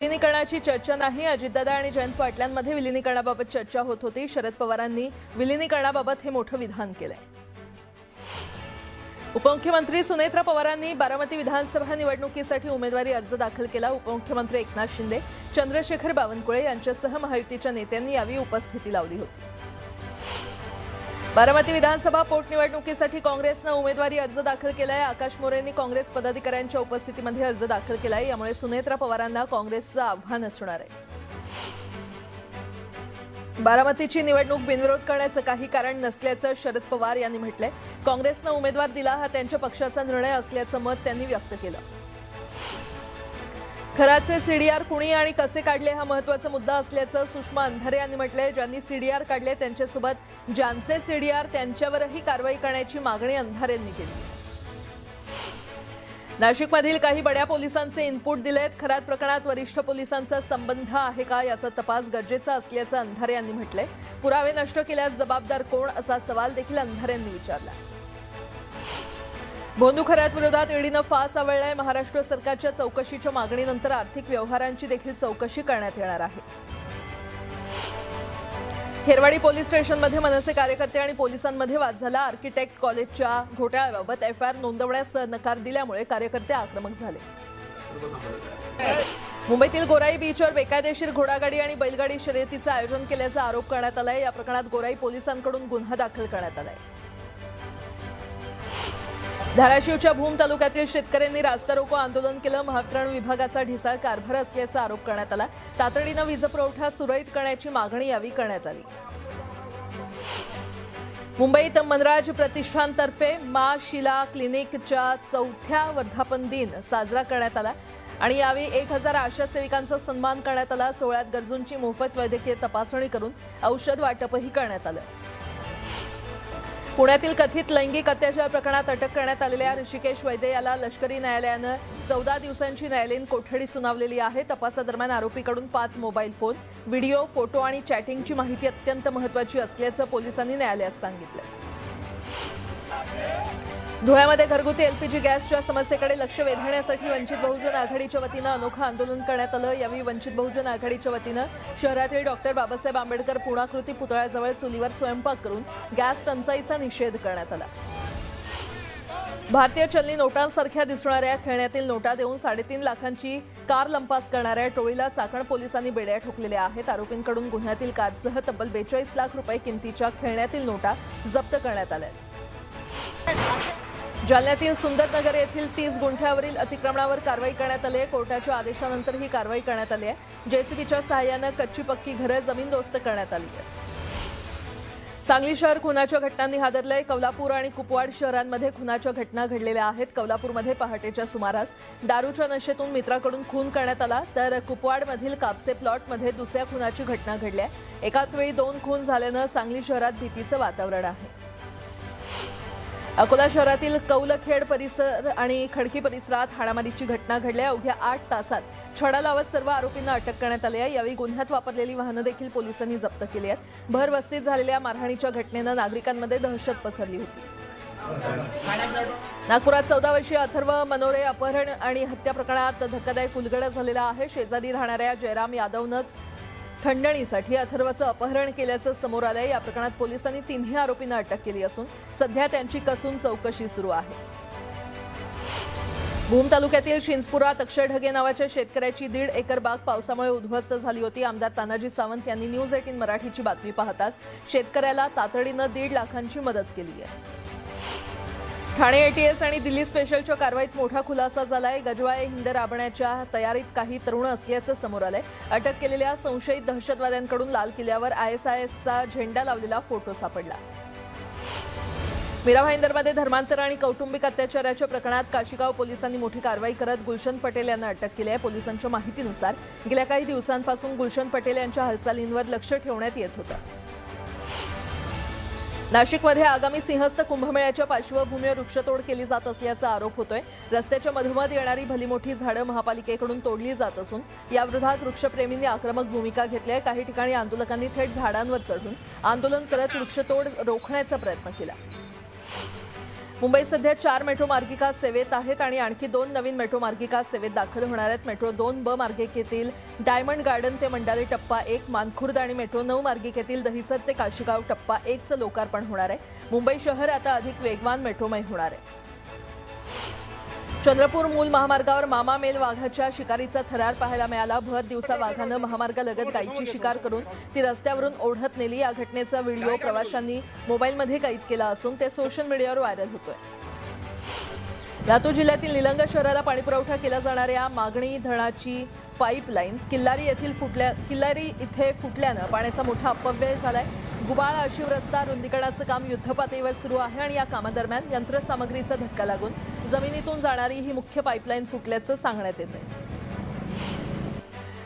विलीनीकरणाची चर्चा नाही. अजितदादा आणि जयंत पाटलांमध्ये विलीनीकरणाबाबत चर्चा होत होती. शरद पवारांनी विलीनीकरणाबाबत हे मोठं विधान केलंय. उपमुख्यमंत्री सुनेत्रा पवारांनी बारामती विधानसभा निवडणुकीसाठी उमेदवारी अर्ज दाखल केला. उपमुख्यमंत्री एकनाथ शिंदे, चंद्रशेखर बावनकुळे यांच्यासह महायुतीच्या नेत्यांनी यावेळी उपस्थिती लावली होती. बारामती विधानसभा पोटनिवडणुकीसाठी काँग्रेसनं उमेदवारी अर्ज दाखल केलाय. आकाश मोरेंनी काँग्रेस पदाधिकाऱ्यांच्या उपस्थितीमध्ये अर्ज दाखल केलाय. यामुळे सुनेत्रा पवारांना काँग्रेसचं आव्हान असणार आहे. बारामतीची निवडणूक बिनविरोध करण्याचं काही कारण नसल्याचं शरद पवार यांनी म्हटलंय. काँग्रेसनं उमेदवार दिला हा त्यांच्या पक्षाचा निर्णय असल्याचं मत त्यांनी व्यक्त केलं. खराचे सीडीआर कुणी आणि कसे काढले हा महत्त्वाचा मुद्दा असल्याचं सुषमा अंधारे यांनी म्हटलंय. ज्यांनी सीडीआर काढले त्यांच्यासोबत ज्यांचे सीडीआर त्यांच्यावरही कारवाई करण्याची मागणी अंधारेंनी केली. नाशिकमधील काही बड्या पोलिसांचे इनपुट दिलेत. खरात प्रकरणात वरिष्ठ पोलिसांचा संबंध आहे का याचा तपास गरजेचा असल्याचं अंधारे यांनी म्हटलंय. पुरावे नष्ट केल्यास जबाबदार कोण असा सवाल देखील अंधारेंनी विचारला. भोंदू खरात विरोधात ईडीनं फास आवळलाय. महाराष्ट्र सरकारच्या चौकशीच्या मागणीनंतर आर्थिक व्यवहारांची देखील चौकशी करण्यात येणार आहे. खेरवाडी पोलीस स्टेशनमध्ये मनसे कार्यकर्ते आणि पोलिसांमध्ये वाद झाला. आर्किटेक्ट कॉलेजच्या घोटाळ्याबाबत एफआयआर नोंदवण्यास नकार दिल्यामुळे कार्यकर्ते आक्रमक झाले. मुंबईतील गोराई बीचवर बेकायदेशीर घोडागाडी आणि बैलगाडी शर्यतीचं आयोजन केल्याचा आरोप करण्यात आलाय. या प्रकरणात गोराई पोलिसांकडून गुन्हा दाखल करण्यात आलाय. धाराशिवच्या भूम तालुक्यातील शेतकऱ्यांनी रास्ता रोको आंदोलन केलं. महावितरण विभागाचा ढिसाळ कारभार असल्याचा आरोप करण्यात आला. तातडीनं वीजपुरवठा सुरळीत करण्याची मागणी यावेळी करण्यात आली. मुंबईत मनराज प्रतिष्ठानतर्फे मा शिला क्लिनिकच्या 4थ्या वर्धापन दिन साजरा करण्यात आला आणि यावेळी 1000 आशा सेविकांचा सन्मान करण्यात आला. सोहळ्यात गरजूंची मोफत वैद्यकीय तपासणी करून औषध वाटपही करण्यात आलं. पुण्यातील कथित लैंगिक अत्याचार प्रकरणात अटक करण्यात आलेल्या ऋषिकेश वैद्य याला लष्करी न्यायालयानं 14 दिवसांची न्यायालयीन कोठडी सुनावलेली आहे. तपासादरम्यान आरोपीकडून 5 मोबाईल फोन, व्हिडिओ, फोटो आणि चॅटिंगची माहिती अत्यंत महत्त्वाची असल्याचं पोलिसांनी न्यायालयात सांगितलं. धुळ्यामध्ये घरगुती एलपीजी गॅसच्या समस्येकडे लक्ष वेधण्यासाठी वंचित बहुजन आघाडीच्या वतीनं अनोखं आंदोलन करण्यात आलं. यावेळी वंचित बहुजन आघाडीच्या वतीनं शहरातील डॉक्टर बाबासाहेब आंबेडकर पुर्णाकृती पुतळ्याजवळ चुलीवर स्वयंपाक करून गॅस टंचाईचा निषेध करण्यात आला. भारतीय चलनी नोटांसारख्या दिसणाऱ्या खेळण्यातील नोटा देऊन 3.5 लाखांची कार लंपास करणाऱ्या टोळीला चाकण पोलिसांनी बेड्या ठोकलेल्या आहेत. आरोपींकडून गुन्ह्यातील कारसह तब्बल 42 लाख रुपये किमतीच्या खेळण्यातील नोटा जप्त करण्यात आल्या. जालन्यातील सुंदरनगर येथील 30 गुंठ्यावरील अतिक्रमणावर कारवाई करण्यात आली आहे. कोर्टाच्या आदेशानंतर ही कारवाई करण्यात आली आहे. जेसीबीच्या सहाय्यानं कच्ची पक्की घरं जमीनदोस्त करण्यात आली आहे. सांगली शहर खुनाच्या घटनांनी हादरलंय. कौलापूर आणि कुपवाड शहरांमध्ये खुनाच्या घटना घडलेल्या आहेत. कौलापूरमध्ये पहाटेच्या सुमारास दारूच्या नशेतून मित्राकडून खून करण्यात आला, तर कुपवाडमधील कापसे प्लॉटमध्ये दुसऱ्या खुनाची घटना घडली आहे. एकाच वेळी 2 खून झाल्यानं सांगली शहरात भीतीचं वातावरण आहे. अकोला शहरातील कौलखेड परिसर आणि खडकी परिसरात हाणामारीची घटना घडली. अवघ्या 8 तासात छडा लावत सर्व आरोपींना अटक करण्यात आली आहे. यावेळी गुन्ह्यात वापरलेली वाहनं देखील पोलिसांनी जप्त केली आहेत. भरवस्तीत झालेल्या मारहाणीच्या घटनेनं नागरिकांमध्ये दहशत पसरली होती. नागपुरात 14 वर्षीय अथर्व मनोरे अपहरण आणि हत्या प्रकरणात धक्कादायक उलगडा झालेला आहे. शेजारी राहणाऱ्या जयराम यादवनंच खंडणीसाठी अथर्वचं अपहरण केल्याचं समोर आलंय. या प्रकरणात पोलिसांनी 3ही आरोपींना अटक केली असून सध्या त्यांची कसून चौकशी सुरू आहे. भूम तालुक्यातील शिंचपुरात अक्षय ढगे नावाच्या शेतकऱ्याची 1.5 एकर बाग पावसामुळे उद्ध्वस्त झाली होती. आमदार तानाजी सावंत यांनी न्यूज 18 मराठीची बातमी पाहताच शेतकऱ्याला तातडीनं 1.5 लाखांची मदत केली आहे. ठाणे एटीएस आणि दिल्ली स्पेशलच्या कारवाईत मोठा खुलासा झालाय. गजवाये हिंद राबण्याच्या तयारीत काही तरुण असल्याचं समोर आलंय. अटक केलेल्या संशयित दहशतवाद्यांकडून लाल किल्ल्यावर ISISचा झेंडा लावलेला फोटो सापडला. मीरा भाईंदरमध्ये धर्मांतर आणि कौटुंबिक अत्याचाराच्या प्रकरणात काशिगाव पोलिसांनी मोठी कारवाई करत गुलशन पटेल यांना अटक केली आहे. पोलिसांच्या माहितीनुसार गेल्या काही दिवसांपासून गुलशन पटेल यांच्या हालचालींवर लक्ष ठेवण्यात येत होतं. नाशिकमध्ये आगामी सिंहस्थ कुंभमेळ्याच्या पार्श्वभूमीवर वृक्षतोड केली जात असल्याचा आरोप होतोय. रस्त्याच्या मधोमध येणारी भलीमोठी झाडं महापालिकेकडून तोडली जात असून याविरोधात वृक्षप्रेमींनी आक्रमक भूमिका घेतली आहे. काही ठिकाणी आंदोलकांनी थेट झाडांवर चढून आंदोलन करत वृक्षतोड रोखण्याचा प्रयत्न केला. मुंबईत सध्या 4 मेट्रो मार्गिका सेवेत आहेत आणि आणखी 2 नवीन मेट्रो मार्गिका सेवेत दाखल होणार आहेत। मेट्रो 2B मार्गिकेतील डायमंड गार्डन ते मंडाले टप्पा 1, मानखुर्द आणि मेट्रो 9 मार्गिकेतील दहिसर ते काशीगाव टप्पा 1चं लोकार्पण होणार आहे। मुंबई शहर आता अधिक वेगवान मेट्रोमय होणार आहे। चंद्रपूर मूल महामार्गावर मामा मेल वाघाच्या शिकारीचा थरार पाहायला मिळाला। भर दिवसा वाघानं महामार्गालगत गायीची शिकार करून ती रस्त्यावरून ओढत नेली। या घटनेचा व्हिडिओ प्रवाशांनी मोबाईलमध्ये कैद केला असून ते सोशल मीडियावर व्हायरल होतोय। लातूर जिल्ह्यातील निलंगा शहराला पाणीपुरवठा केला जाणाऱ्या मागणी धरणाची पाईपलाईन किल्लारी इथे फुटल्यानं पाण्याचा मोठा अपव्यय झालाय। गुबाळ आशिव रस्ता रुंदीकरणाचं काम युद्धपातळीवर सुरू आहे आणि या कामादरम्यान यंत्रसामग्रीचा धक्का लागून जमिनीतून जाणारी ही मुख्य पाईपलाईन फुटल्याचं सांगण्यात येतंय।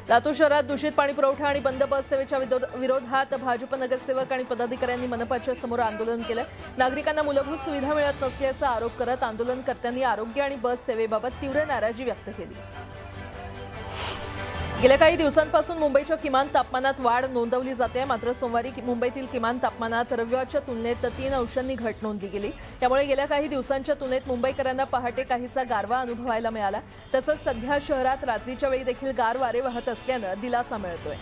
लातूर शहरात दूषित पाणीपुरवठा आणि बंद बस सेवेच्या विरोधात भाजप नगरसेवक आणि पदाधिकाऱ्यांनी मनपाच्या समोर आंदोलन केलं। नागरिकांना मूलभूत सुविधा मिळत नसल्याचा आरोप करत आंदोलनकर्त्यांनी आरोग्य आणि बस सेवेबाबत तीव्र नाराजी व्यक्त केली। गेल्या काही दिवसांपासून मुंबईच्या किमान तापमानात वाढ नोंदवली जाते, मात्र सोमवारी मुंबईतील किमान तापमानात रविवारच्या तुलनेत 3 अंशांनी घट नोंदली गेली। त्यामुळे गेल्या काही दिवसांच्या तुलनेत मुंबईकरांना पहाटे काहीसा गारवा अनुभवायला मिळाला। तसंच सध्या शहरात रात्रीच्या वेळी देखील गार वारे वाहत असल्यानं दिलासा मिळतोय।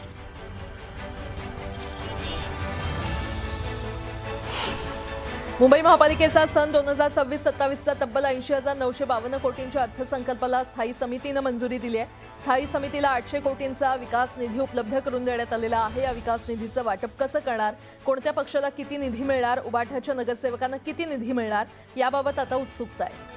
मुंबई महापालिकेचा सन 2026-27चा तब्बल 80,952 कोटींच्या अर्थसंकल्पाला स्थायी समितीनं मंजुरी दिली आहे। स्थायी समितीला 800 कोटींचा विकास निधी उपलब्ध करून देण्यात आलेला आहे। या विकास निधीचं वाटप कसं करणार, कोणत्या पक्षाला किती निधी मिळणार, उबाठाच्या नगरसेवकांना किती निधी मिळणार याबाबत आता उत्सुकता आहे।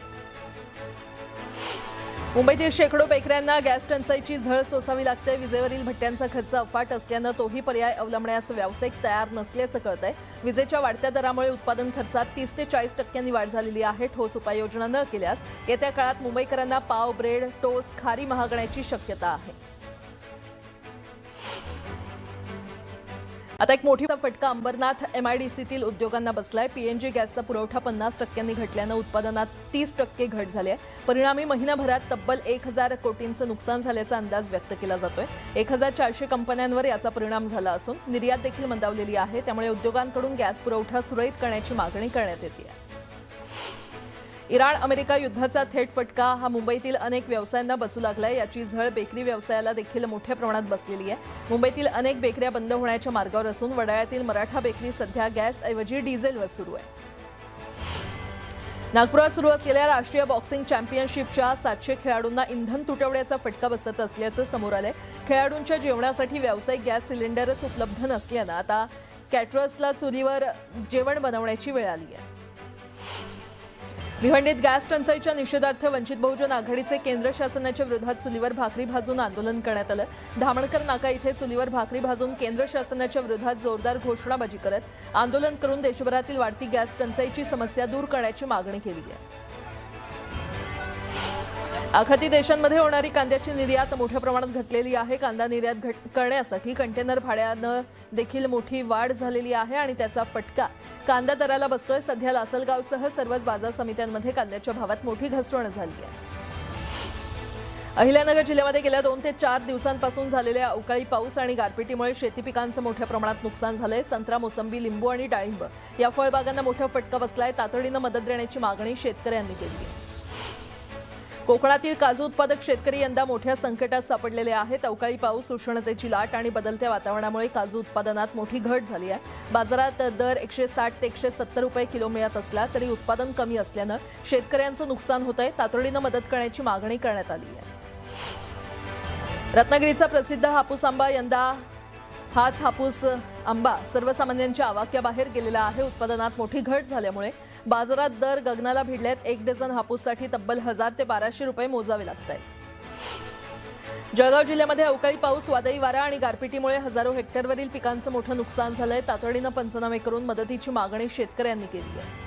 मुंबईतील शेकडो बेकऱ्यांना गॅस टंचाईची झळ सोसावी लागते। विजेवरील भट्ट्यांचा खर्च अफाट असल्यानं तोही पर्याय अवलंबण्यास व्यावसायिक तयार नसल्याचं कळतंय। विजेच्या वाढत्या दरामुळे उत्पादन खर्चात 30 ते 40% वाढ झालेली आहे। ठोस उपाययोजना न केल्यास येत्या काळात मुंबईकरांना पाव, ब्रेड, टोस्ट, खारी महागण्याची शक्यता आहे। आता एक मोठा फटका अंबरनाथ MIDCतील उद्योगांना बसलाय। PNG गॅसचा पुरवठा 50% घटल्यानं उत्पादनात 30% घट झाली आहे। परिणामी महिनाभरात तब्बल 1000 कोटींचं नुकसान झाल्याचा अंदाज व्यक्त केला जातोय। 1400 कंपन्यांवर याचा परिणाम झाला असून निर्यात देखील मंदावलेली आहे। त्यामुळे उद्योगांकडून गॅस पुरवठा सुरळीत करण्याची मागणी करण्यात येते। इराण अमेरिका युद्धाचा थेट फटका हा मुंबईतील अनेक व्यवसायांना बसू लागलाय। याची झळ बेकरी व्यवसायाला देखील मोठ्या प्रमाणात बसलेली आहे। मुंबईतील अनेक बेकऱ्या बंद होण्याच्या मार्गावर असून वडाळ्यातील मराठा बेकरी सध्या गॅसऐवजी डिझेलवर सुरू आहे। नागपुरात सुरू असलेल्या राष्ट्रीय बॉक्सिंग चॅम्पियनशिपच्या 700 खेळाडूंना इंधन तुटवड्याचा फटका बसत असल्याचं समोर आलंय। खेळाडूंच्या जेवणासाठी व्यावसायिक गॅस सिलेंडरच उपलब्ध नसल्यानं आता कॅटरर्सला चुलीवर जेवण बनवण्याची वेळ आली आहे। भिवंडीत गॅस टंचाईच्या निषेधार्थ वंचित बहुजन आघाडीचे केंद्र शासनाच्या विरोधात चुलीवर भाकरी भाजून आंदोलन करण्यात आलं। धामणकर नाका इथे चुलीवर भाकरी भाजून केंद्र शासनाच्या विरोधात जोरदार घोषणाबाजी करत आंदोलन करून देशभरातील वाढती गॅस टंचाईची समस्या दूर करण्याची मागणी केली आहे। आखाती देशांमध्ये होणारी कांद्याची निर्यात मोठ्या प्रमाणात घटलेली आहे। कांदा निर्यात करण्यासाठी कंटेनर भाड्यानं देखील मोठी वाढ झालेली आहे आणि त्याचा फटका कांदा दराला बसतोय। सध्या लासलगावसह सर्वच बाजार समित्यांमध्ये कांद्याच्या भावात मोठी घसरण झाली आहे। अहिल्यानगर जिल्ह्यामध्ये गेल्या 2 ते 4 दिवसांपासून झालेल्या अवकाळी पाऊस आणि गारपिटीमुळे शेती पिकांचं मोठ्या प्रमाणात नुकसान झालंय। संत्रा, मोसंबी, लिंबू आणि डाळिंब या फळबागांना मोठा फटका बसलाय। तातडीनं मदत देण्याची मागणी शेतकऱ्यांनी केली आहे। कोकणातील काजू उत्पादक शेतकरी यंदा मोठ्या संकटात सापडलेले आहेत। अवकाळी पाऊस, उष्णतेची लाट आणि बदलत्या वातावरणामुळे काजू उत्पादनात मोठी घट झाली आहे। बाजारात दर 160 ते 170 रुपये किलो मिळत असला तरी उत्पादन कमी असल्यानं शेतकऱ्यांचं नुकसान होतंय। तातडीनं मदत करण्याची मागणी करण्यात आली आहे। रत्नागिरीचा प्रसिद्ध हापूस आंबा यंदा हाच हापूस आंबा सर्वसामान्यांच्या आवाक्याबाहेर गेलेला आहे। उत्पादनात मोठी घट झाल्यामुळे बाजारात दर गगनाला भिडलेत। 1 डझन हापूससाठी तब्बल 1000 ते 1200 रुपये मोजावे लागत आहेत। जळगाव जिल्ह्यामध्ये अवकाळी पाऊस, वादळी वारा आणि गारपिटीमुळे हजारो हेक्टरवरील पिकांचं मोठं नुकसान झालंय। तातडीनं पंचनामे करून मदतीची मागणी शेतकऱ्यांनी केली आहे।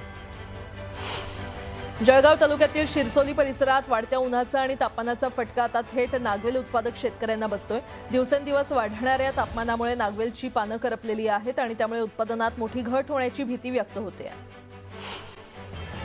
जळगाव तालुक्यातील शिरसोली परिसरात वाढत्या उन्हाचा आणि तापमानाचा फटका आता थेट नागवेल उत्पादक शेतकऱ्यांना बसतोय। दिवसेंदिवस वाढणाऱ्या तापमानामुळे नागवेलची पानं करपलेली आहेत आणि त्यामुळे उत्पादनात मोठी घट होण्याची भीती व्यक्त होते आहे।